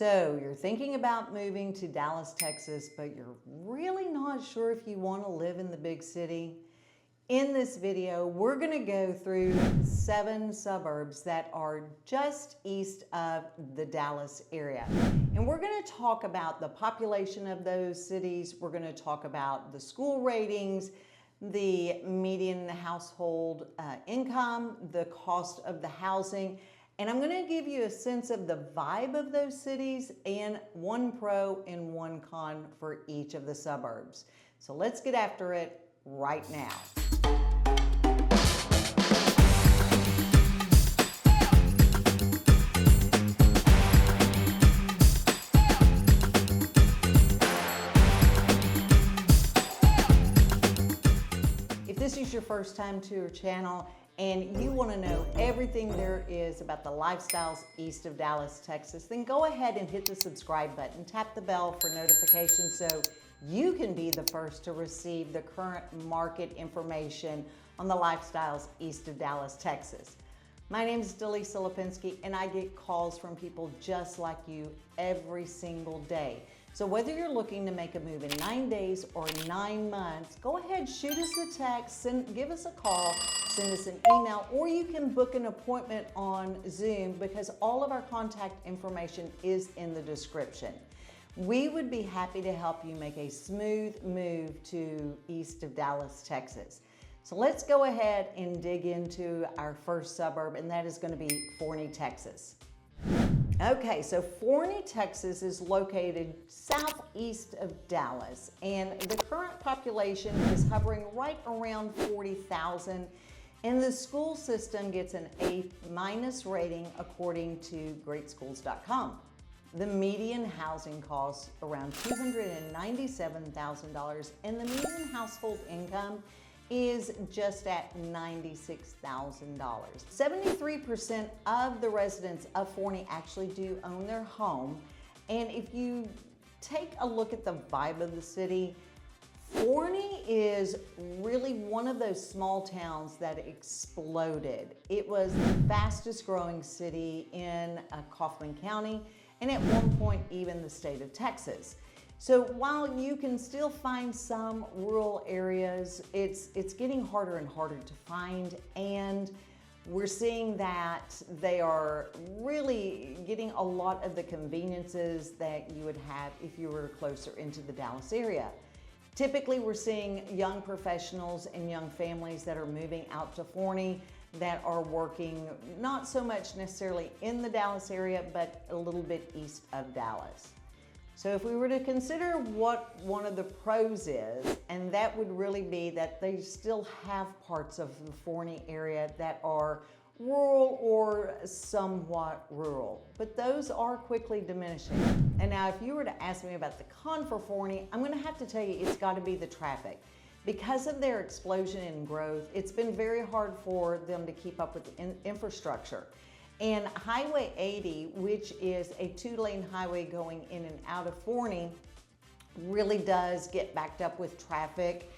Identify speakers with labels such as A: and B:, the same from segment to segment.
A: So you're thinking about moving to Dallas, Texas, but you're really not sure if you want to live in the big city? In this video, we're going to go through 7 suburbs that are just east of the Dallas area. And we're going to talk about the population of those cities. We're going to talk about the school ratings, the median household income, the cost of the housing. And I'm going to give you a sense of the vibe of those cities and one pro and one con for each of the suburbs. So let's get after it right now. If this is your first time to our channel, and you want to know everything there is about the lifestyles east of Dallas, Texas, then go ahead and hit the subscribe button. Tap the bell for notifications so you can be the first to receive the current market information on the lifestyles east of Dallas, Texas. My name is Delisa Lipinski, and I get calls from people just like you every single day. So whether you're looking to make a move in 9 days or 9 months, go ahead, shoot us a text, give us a call, send us an email, or you can book an appointment on Zoom because all of our contact information is in the description. We would be happy to help you make a smooth move to east of Dallas, Texas. So let's go ahead and dig into our first suburb, and that is going to be Forney, Texas. Okay, so Forney, Texas is located southeast of Dallas, and the current population is hovering right around 40,000, and the school system gets an A- rating according to greatschools.com. The median housing costs around $297,000, and the median household income is just at $96,000. 73% of the residents of Forney actually do own their home. And if you take a look at the vibe of the city, Forney is really one of those small towns that exploded. It was the fastest growing city in Kaufman County, and at one point even the state of Texas. So while you can still find some rural areas, it's getting harder and harder to find, and we're seeing that they are really getting a lot of the conveniences that you would have if you were closer into the Dallas area. Typically, we're seeing young professionals and young families that are moving out to Forney that are working not so much necessarily in the Dallas area, but a little bit east of Dallas. So if we were to consider what one of the pros is, and that would really be that they still have parts of the Forney area that are rural or somewhat rural, but those are quickly diminishing. And now if you were to ask me about the con for Forney, I'm gonna have to tell you it's gotta be the traffic. Because of their explosion in growth, it's been very hard for them to keep up with the infrastructure. And Highway 80, which is a 2-lane highway going in and out of Forney, really does get backed up with traffic.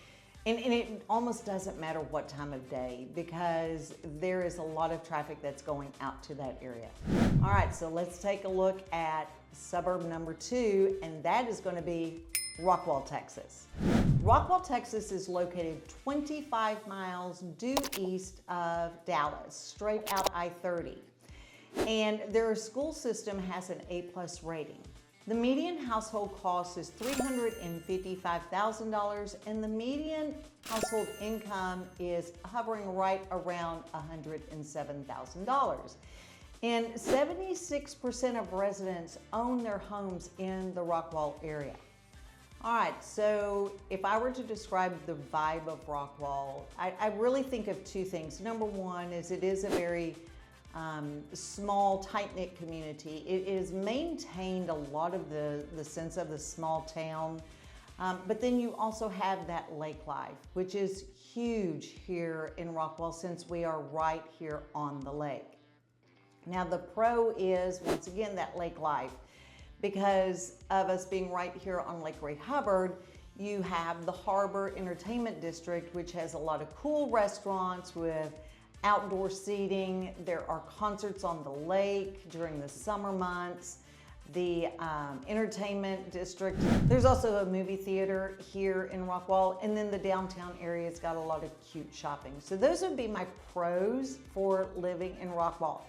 A: And it almost doesn't matter what time of day because there is a lot of traffic that's going out to that area. All right, so let's take a look at suburb number 2, and that is going to be Rockwall, Texas. Rockwall, Texas is located 25 miles due east of Dallas, straight out I-30. And their school system has an A+ rating. The median household cost is $355,000, and the median household income is hovering right around $107,000. And 76% of residents own their homes in the Rockwall area. All right, so if I were to describe the vibe of Rockwall, I really think of 2 things. Number one is it is a very small, tight-knit community. It is maintained a lot of the sense of the small town, but then you also have that lake life, which is huge here in Rockwall since we are right here on the lake. Now the pro is, once again, that lake life. Because of us being right here on Lake Ray Hubbard, you have the Harbor Entertainment District, which has a lot of cool restaurants with outdoor seating. There are concerts on the lake during the summer months. the entertainment district. There's also a movie theater here in Rockwall, and then the downtown area's got a lot of cute shopping. So those would be my pros for living in Rockwall.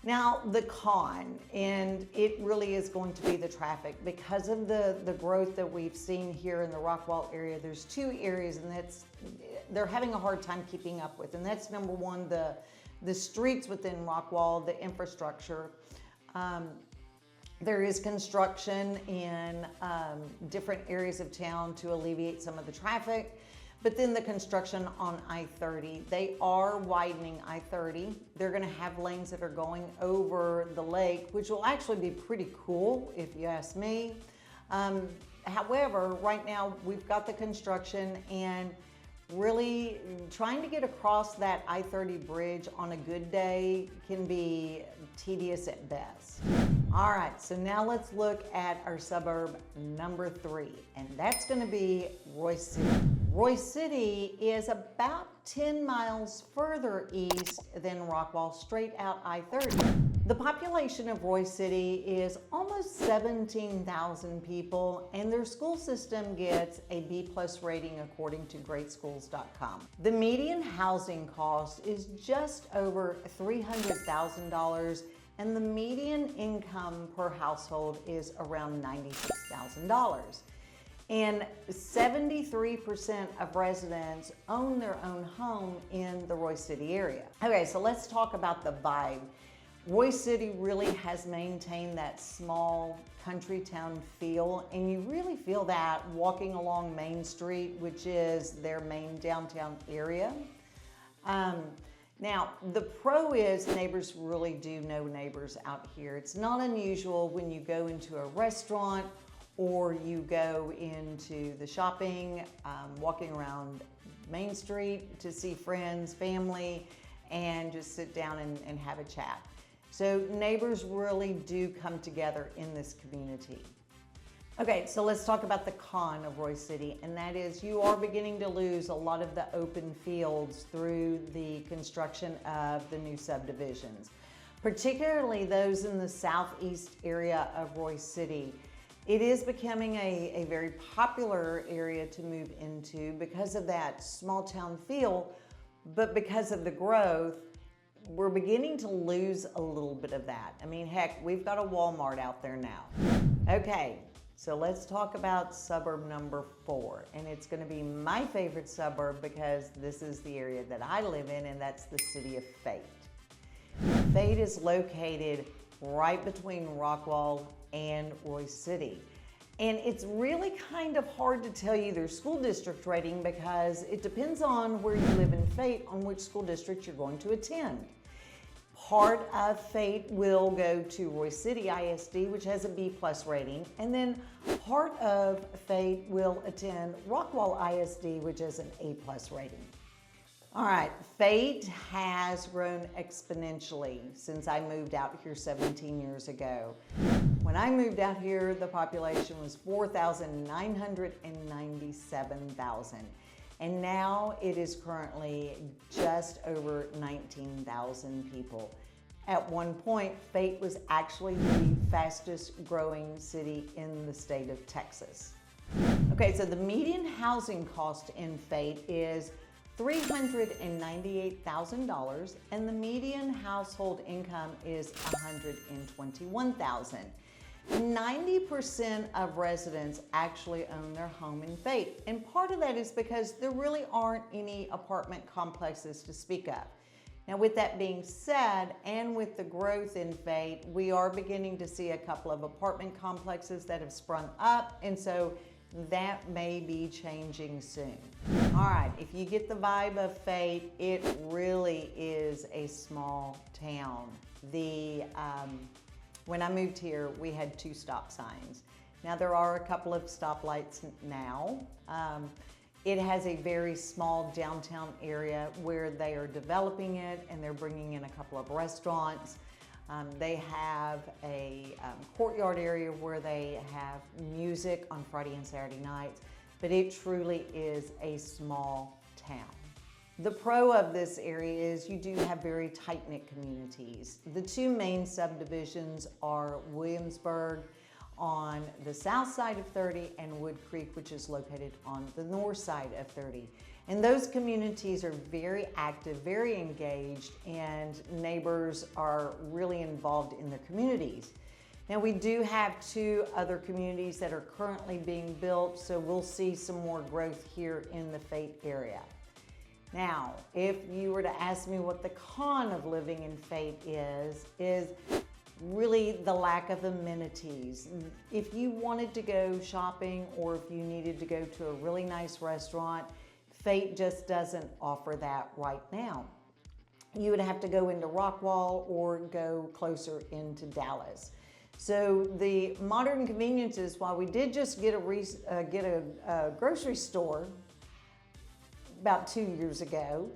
A: Now the con, and it really is going to be the traffic. Because of the growth that we've seen here in the Rockwall area, there's two areas and they're having a hard time keeping up with. And that's number one, the streets within Rockwall, the infrastructure. There is construction in different areas of town to alleviate some of the traffic. But then the construction on I-30, they are widening I-30. They're gonna have lanes that are going over the lake, which will actually be pretty cool if you ask me. However, right now we've got the construction, and really trying to get across that I-30 bridge on a good day can be tedious at best. All right, so now let's look at our suburb number 3, and that's gonna be Royse City. Royse City is about 10 miles further east than Rockwall, straight out I-30. The population of Royse City is almost 17,000 people, and their school system gets a B+ rating according to greatschools.com. The median housing cost is just over $300,000, and the median income per household is around $96,000. And 73% of residents own their own home in the Royse City area. Okay, so let's talk about the vibe. Royse City really has maintained that small country town feel, and you really feel that walking along Main Street, which is their main downtown area. Now, the pro is neighbors really do know neighbors out here. It's not unusual when you go into a restaurant or you go into the shopping, walking around Main Street to see friends, family, and just sit down and have a chat. So neighbors really do come together in this community. Okay, so let's talk about the con of Royse City, and that is you are beginning to lose a lot of the open fields through the construction of the new subdivisions, particularly those in the southeast area of Royse City. It is becoming a very popular area to move into because of that small town feel, but because of the growth, we're beginning to lose a little bit of that. I mean, heck, we've got a Walmart out there now. Okay. So let's talk about suburb number 4, and it's going to be my favorite suburb because this is the area that I live in, and that's the city of Fate. Fate is located right between Rockwall and Royse City. And it's really kind of hard to tell you their school district rating because it depends on where you live in Fate on which school district you're going to attend. Part of Fate will go to Royse City ISD, which has a B+ rating, and then part of Fate will attend Rockwall ISD, which has an A+ rating. All right, Fate has grown exponentially since I moved out here 17 years ago. When I moved out here, the population was 4,997,000. And now it is currently just over 19,000 people. At one point, Fate was actually the fastest growing city in the state of Texas. Okay, so the median housing cost in Fate is $398,000, and the median household income is $121,000. 90% of residents actually own their home in Fate, and part of that is because there really aren't any apartment complexes to speak of. Now, with that being said, and with the growth in Fate, we are beginning to see a couple of apartment complexes that have sprung up, and so that may be changing soon. All right, if you get the vibe of Fate, it really is a small town. When I moved here, we had 2 stop signs. Now there are a couple of stoplights now. It has a very small downtown area where they are developing it and they're bringing in a couple of restaurants. They have a courtyard area where they have music on Friday and Saturday nights, but it truly is a small town. The pro of this area is you do have very tight-knit communities. The two main subdivisions are Williamsburg on the south side of 30 and Wood Creek, which is located on the north side of 30. And those communities are very active, very engaged, and neighbors are really involved in their communities. Now, we do have two other communities that are currently being built, so we'll see some more growth here in the Fate area. Now, if you were to ask me what the con of living in Fate is really the lack of amenities. If you wanted to go shopping or if you needed to go to a really nice restaurant, Fate just doesn't offer that right now. You would have to go into Rockwall or go closer into Dallas. So the modern conveniences, while we did just get a grocery store about 2 years ago,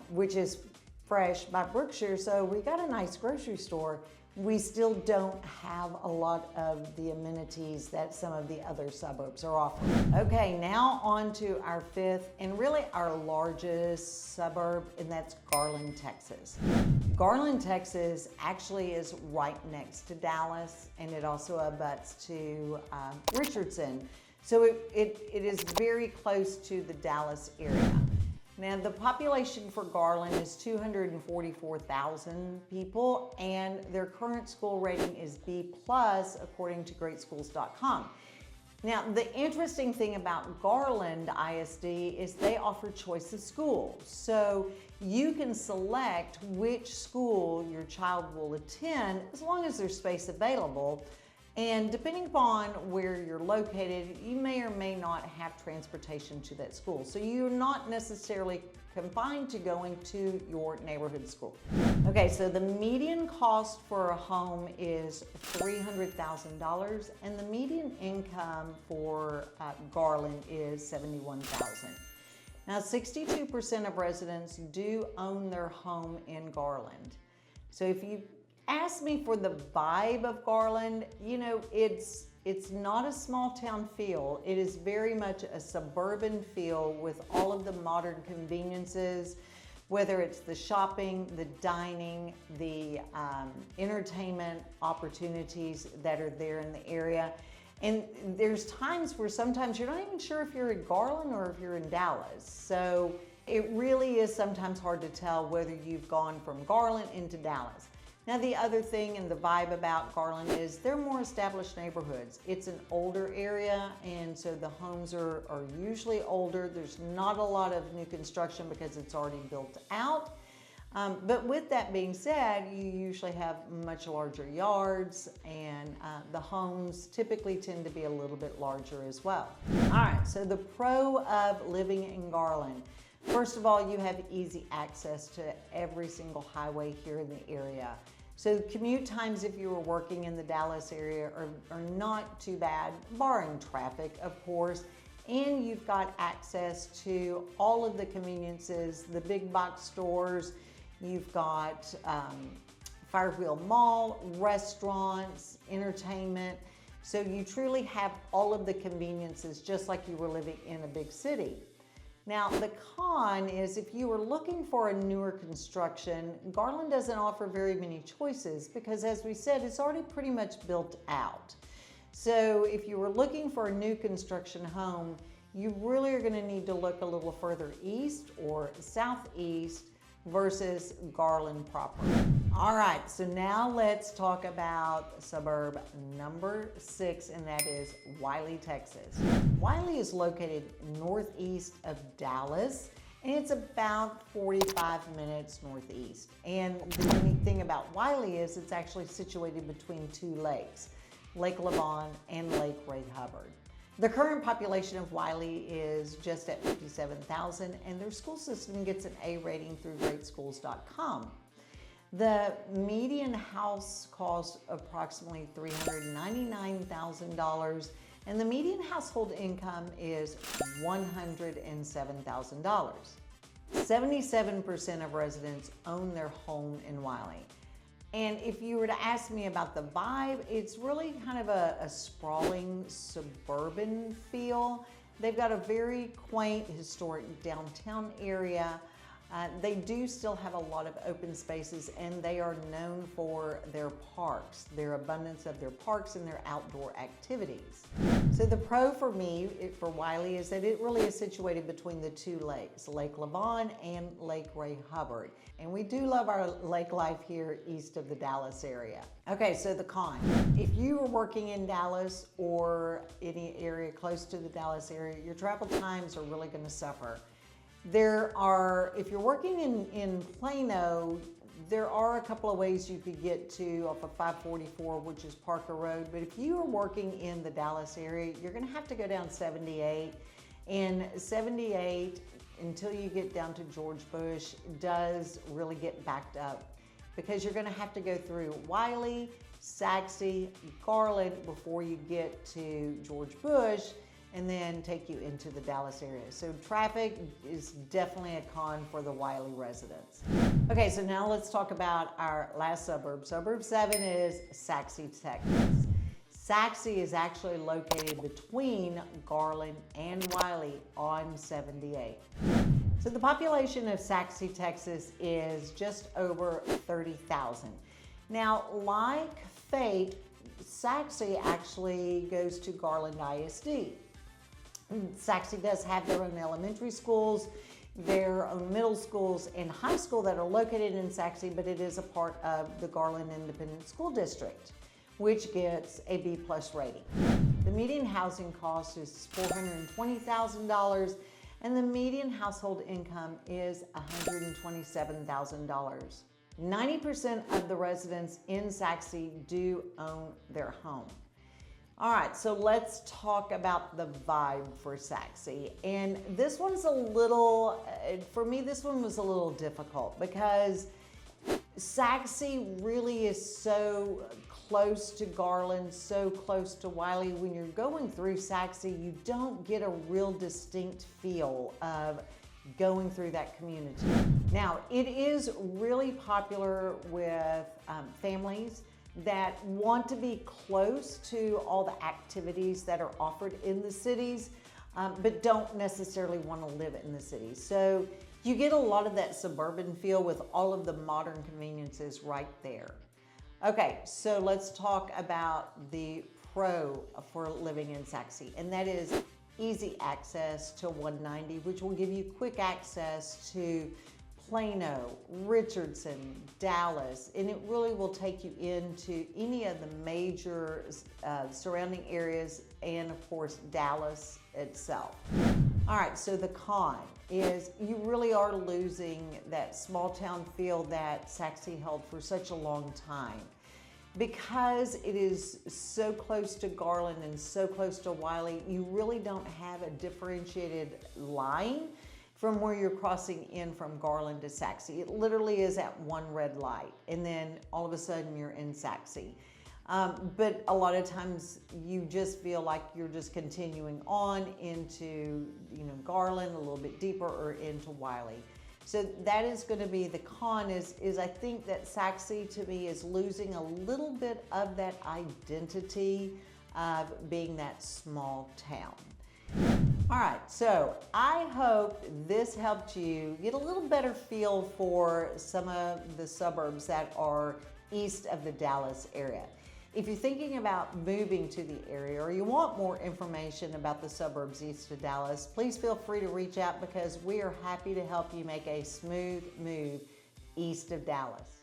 A: which is Fresh by Brookshire, so we got a nice grocery store. We still don't have a lot of the amenities that some of the other suburbs are offering. Okay, now on to our fifth and really our largest suburb, and that's Garland, Texas. Garland, Texas actually is right next to Dallas, and it also abuts to Richardson. So it is very close to the Dallas area. Now, the population for Garland is 244,000 people, and their current school rating is B+, according to greatschools.com. Now, the interesting thing about Garland ISD is they offer choice of schools. So you can select which school your child will attend as long as there's space available. And depending upon where you're located, you may or may not have transportation to that school. So you're not necessarily confined to going to your neighborhood school. Okay, so the median cost for a home is $300,000, and the median income for Garland is $71,000. Now, 62% of residents do own their home in Garland. So if you ask me for the vibe of Garland, you know, it's not a small town feel. It is very much a suburban feel with all of the modern conveniences, whether it's the shopping, the dining, the entertainment opportunities that are there in the area. And there's times where sometimes you're not even sure if you're in Garland or if you're in Dallas. So it really is sometimes hard to tell whether you've gone from Garland into Dallas. Now, the other thing and the vibe about Garland is they're more established neighborhoods. It's an older area, and so the homes are usually older. There's not a lot of new construction because it's already built out. But with that being said, you usually have much larger yards, and the homes typically tend to be a little bit larger as well. All right, so the pro of living in Garland. First of all, you have easy access to every single highway here in the area. So commute times, if you were working in the Dallas area, are not too bad, barring traffic, of course. And you've got access to all of the conveniences, the big box stores. You've got Firewheel Mall, restaurants, entertainment. So you truly have all of the conveniences just like you were living in a big city. Now, the con is if you were looking for a newer construction, Garland doesn't offer very many choices because, as we said, it's already pretty much built out. So if you were looking for a new construction home, you really are going to need to look a little further east or southeast versus Garland proper. All right, so now let's talk about suburb number 6, and that is Wylie, Texas. Wylie is located northeast of Dallas, and it's about 45 minutes northeast. And the unique thing about Wylie is it's actually situated between two lakes, Lake Lavon and Lake Ray Hubbard. The current population of Wylie is just at 57,000, and their school system gets an A rating through greatschools.com. The median house costs approximately $399,000, and the median household income is $107,000. 77% of residents own their home in Wylie. And if you were to ask me about the vibe, it's really kind of a sprawling suburban feel. They've got a very quaint, historic downtown area. They do still have a lot of open spaces, and they are known for their parks, their abundance of their parks and their outdoor activities. So the pro for me, for Wiley, is that it really is situated between the two lakes, Lake Lavon and Lake Ray Hubbard. And we do love our lake life here east of the Dallas area. Okay, so the con. If you are working in Dallas or any area close to the Dallas area, your travel times are really going to suffer. If you're working in Plano, there are a couple of ways you could get to off of 544, which is Parker Road. But if you are working in the Dallas area, you're going to have to go down 78. And 78, until you get down to George Bush, does really get backed up because you're going to have to go through Wiley, Sachse, Garland before you get to George Bush, and then take you into the Dallas area. So traffic is definitely a con for the Wiley residents. Okay, so now let's talk about our last suburb. Suburb 7 is Sachse, Texas. Sachse is actually located between Garland and Wiley on 78. So the population of Sachse, Texas is just over 30,000. Now, like Fate, Sachse actually goes to Garland ISD. Sachse does have their own elementary schools, their own middle schools, and high school that are located in Sachse, but it is a part of the Garland Independent School District, which gets a B+ rating. The median housing cost is $420,000, and the median household income is $127,000. 90% of the residents in Sachse do own their home. All right, so let's talk about the vibe for Sachse. And this one's a little, for me, this one was a little difficult because Sachse really is so close to Garland, so close to Wiley. When you're going through Sachse, you don't get a real distinct feel of going through that community. Now, it is really popular with families that want to be close to all the activities that are offered in the cities, but don't necessarily want to live in the cities. So you get a lot of that suburban feel with all of the modern conveniences right there. Okay, so let's talk about the pro for living in Sachse, and that is easy access to 190, which will give you quick access to Plano, Richardson, Dallas, and it really will take you into any of the major surrounding areas and, of course, Dallas itself. All right, so the con is you really are losing that small town feel that Sachse held for such a long time. Because it is so close to Garland and so close to Wiley, you really don't have a differentiated line from where you're crossing in from Garland to Sachse. It literally is at one red light, and then all of a sudden you're in Sachse. But a lot of times you just feel like you're just continuing on into, Garland a little bit deeper or into Wiley. So that is going to be the con is I think that Sachse to me is losing a little bit of that identity of being that small town. All right, so I hope this helped you get a little better feel for some of the suburbs that are east of the Dallas area. If you're thinking about moving to the area or you want more information about the suburbs east of Dallas, please feel free to reach out because we are happy to help you make a smooth move east of Dallas.